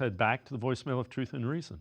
Head back to the voicemail of Truth and Reason.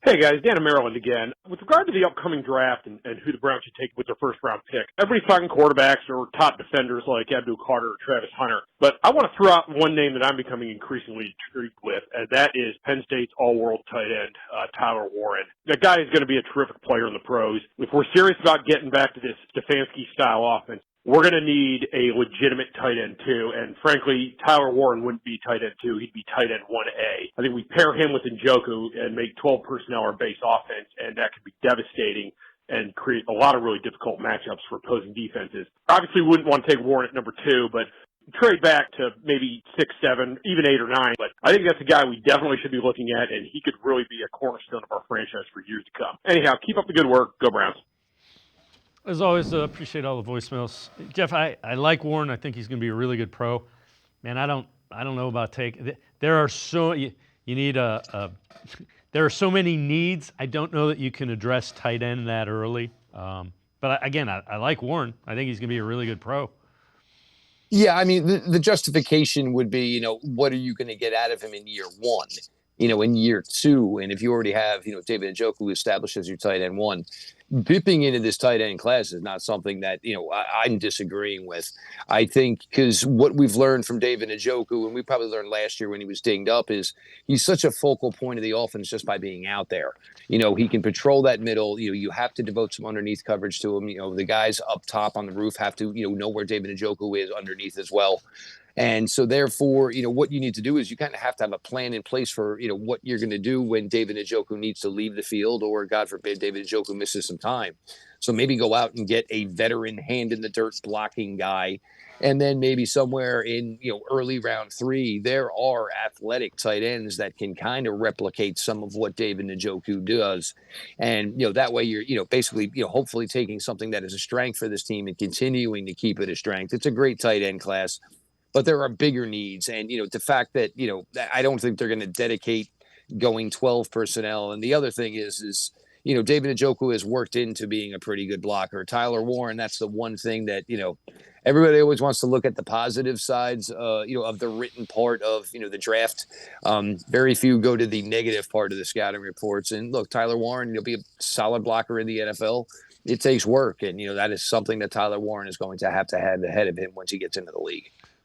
Hey guys, Dan in Maryland again. With regard to the upcoming draft and who the Browns should take with their first round pick, everybody's talking quarterbacks or top defenders like Abdul Carter or Travis Hunter. But I want to throw out one name that I'm becoming increasingly intrigued with, and that is Penn State's all-world tight end, Tyler Warren. That guy is going to be a terrific player in the pros. If we're serious about getting back to this Stefanski-style offense, we're going to need a legitimate tight end, too. And frankly, Tyler Warren wouldn't be tight end 2. He'd be tight end 1A. I think we pair him with Njoku and make 12 personnel our base offense, and that could be devastating and create a lot of really difficult matchups for opposing defenses. Obviously, we wouldn't want to take Warren at number 2, but trade back to maybe 6, 7, even 8 or 9. But I think that's a guy we definitely should be looking at, and he could really be a cornerstone of our franchise for years to come. Anyhow, keep up the good work. Go Browns. As always, appreciate all the voicemails. Jeff, I like Warren. I think he's going to be a really good pro. Man, I don't know about taking. There are so you need there are so many needs. I don't know that you can address tight end that early. But again, I like Warren. I think he's going to be a really good pro. Yeah, I mean, the justification would be, what are you going to get out of him in year 1? In year 2, and if you already have, David Njoku established as your tight end 1, dipping into this tight end class is not something that, I'm disagreeing with. I think because what we've learned from David Njoku, and we probably learned last year when he was dinged up, is he's such a focal point of the offense just by being out there. He can patrol that middle. You have to devote some underneath coverage to him. The guys up top on the roof have to, know where David Njoku is underneath as well. And so therefore, what you need to do is you kind of have to have a plan in place for, what you're going to do when David Njoku needs to leave the field or, God forbid, David Njoku misses some time. So maybe go out and get a veteran hand in the dirt blocking guy. And then maybe somewhere in, early round 3, there are athletic tight ends that can kind of replicate some of what David Njoku does. And, that way you're, basically, hopefully taking something that is a strength for this team and continuing to keep it a strength. It's a great tight end class. But there are bigger needs. And, the fact that, I don't think they're going to dedicate going 12 personnel. And the other thing is, David Njoku has worked into being a pretty good blocker. Tyler Warren, that's the one thing that, everybody always wants to look at the positive sides, of the written part of, the draft. Very few go to the negative part of the scouting reports. And look, Tyler Warren, be a solid blocker in the NFL. It takes work. And, that is something that Tyler Warren is going to have ahead of him once he gets into the league.